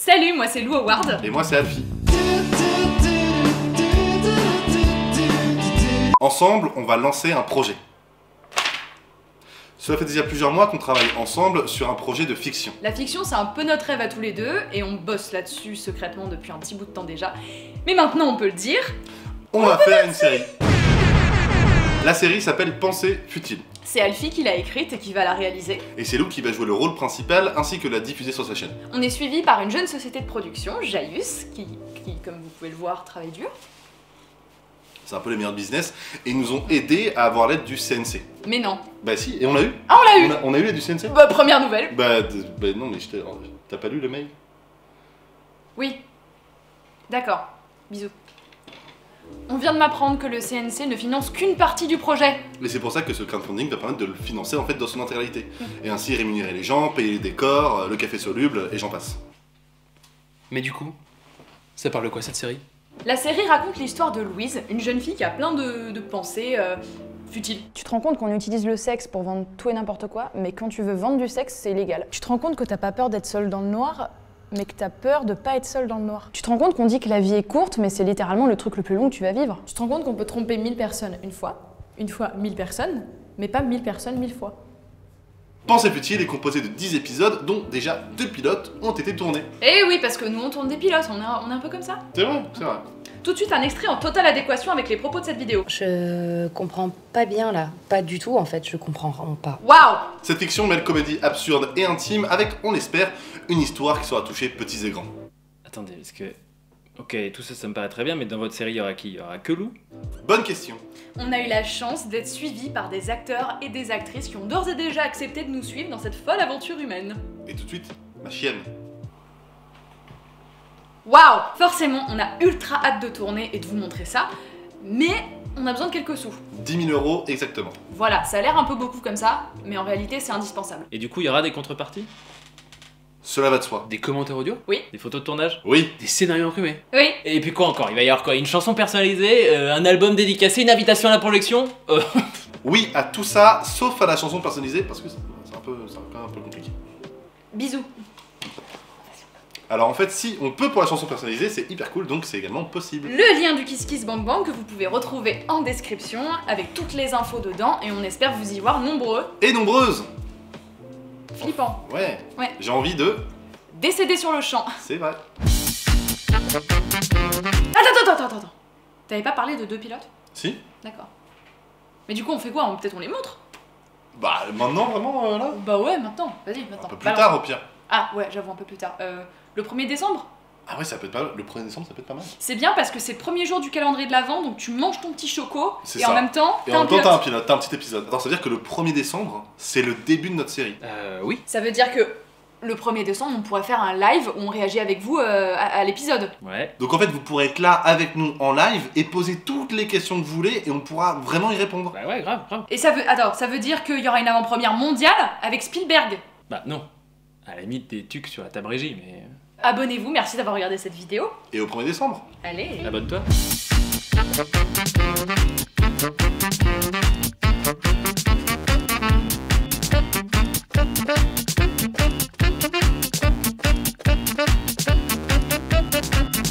Salut, moi c'est Lou Howard. Et moi c'est Alfie. Ensemble, on va lancer un projet. Cela fait déjà plusieurs mois qu'on travaille ensemble sur un projet de fiction. La fiction, c'est un peu notre rêve à tous les deux, et on bosse là-dessus secrètement depuis un petit bout de temps déjà. Mais maintenant, on peut le dire. On va faire une série. La série s'appelle Pensée futile. C'est Alfie qui l'a écrite et qui va la réaliser. Et c'est Lou qui va jouer le rôle principal ainsi que la diffuser sur sa chaîne. On est suivi par une jeune société de production, Jaïus, qui, comme vous pouvez le voir, travaille dur. C'est un peu les meilleurs business, et ils nous ont aidés à avoir l'aide du CNC. Mais non. Bah si, et on l'a eu. Ah, on l'a eu. On a eu l'aide du CNC. Bah, première nouvelle. Bah non, mais t'as pas lu le mail? Oui. D'accord. Bisous. On vient de m'apprendre que le CNC ne finance qu'une partie du projet. Et c'est pour ça que ce crowdfunding va permettre de le financer en fait dans son intégralité. Et ainsi rémunérer les gens, payer les décors, le café soluble, et j'en passe. Mais du coup, ça parle de quoi cette série? La série raconte l'histoire de Louise, une jeune fille qui a plein de pensées futiles. Tu te rends compte qu'on utilise le sexe pour vendre tout et n'importe quoi, mais quand tu veux vendre du sexe, c'est illégal. Tu te rends compte que t'as pas peur d'être seule dans le noir, mais que t'as peur de pas être seule dans le noir. Tu te rends compte qu'on dit que la vie est courte, mais c'est littéralement le truc le plus long que tu vas vivre. Tu te rends compte qu'on peut tromper 1000 personnes une fois 1000 personnes, mais pas 1000 personnes 1000 fois. Pensée futile est composé de 10 épisodes, dont déjà 2 pilotes ont été tournés. Eh oui, parce que nous on tourne des pilotes, on est un peu comme ça. C'est vrai, c'est vrai. Tout de suite un extrait en totale adéquation avec les propos de cette vidéo. Je comprends pas bien là. Pas du tout en fait, je comprends vraiment pas. Waouh! Cette fiction mêle comédie absurde et intime avec, on l'espère, une histoire qui saura toucher petits et grands. Attendez, parce que... Ok, tout ça, ça me paraît très bien, mais dans votre série, il y aura qui? Il y aura que Lou? Bonne question. On a eu la chance d'être suivis par des acteurs et des actrices qui ont d'ores et déjà accepté de nous suivre dans cette folle aventure humaine. Et tout de suite, ma chienne. Waouh! Forcément, on a ultra hâte de tourner et de vous montrer ça, mais on a besoin de quelques sous. 10 000 € exactement. Voilà, ça a l'air un peu beaucoup comme ça, mais en réalité c'est indispensable. Et du coup, il y aura des contreparties? Cela va de soi. Des commentaires audio? Oui. Des photos de tournage? Oui. Des scénarios imprimés? Oui. Et puis quoi encore? Il va y avoir quoi? Une chanson personnalisée? Un album dédicacé? Une invitation à la projection? Oui à tout ça, sauf à la chanson personnalisée, parce que c'est quand même un peu compliqué. Bisous. Alors en fait, si on peut pour la chanson personnalisée, c'est hyper cool, donc c'est également possible. Le lien du Kiss Kiss Bang Bang que vous pouvez retrouver en description, avec toutes les infos dedans, et on espère vous y voir nombreux. Et nombreuses. Flippant. Ouais. Ouais. J'ai envie de... Décédé sur le champ. C'est vrai. Attends. T'avais pas parlé de 2 pilotes? Si. D'accord. Mais du coup, on fait quoi? Peut-être on les montre? Bah maintenant, vraiment, là. Bah ouais, maintenant. Vas-y, maintenant. Un peu plus Balance. tard au pire. Ah ouais, j'avoue, un peu plus tard. Le 1er décembre? Ah ouais, ça peut être pas mal. Le 1er décembre, ça peut être pas mal. C'est bien parce que c'est le premier jour du calendrier de l'Avent, donc tu manges ton petit choco, C'est et ça. en même temps, Et t'as en un même temps, pilote. t'as un pilote, t'as un petit épisode. Alors ça veut dire que le 1er décembre, c'est le début de notre série. Oui. Ça veut dire que le 1er décembre, on pourrait faire un live où on réagit avec vous à l'épisode. Ouais. Donc en fait, vous pourrez être là avec nous en live et poser toutes les questions que vous voulez et on pourra vraiment y répondre. Bah ouais, grave. Et ça veut dire qu'il y aura une avant-première mondiale avec Spielberg. Bah non. À la limite, des tucs sur la table régie, mais... Abonnez-vous, merci d'avoir regardé cette vidéo. Et au 1er décembre. Allez. Abonne-toi.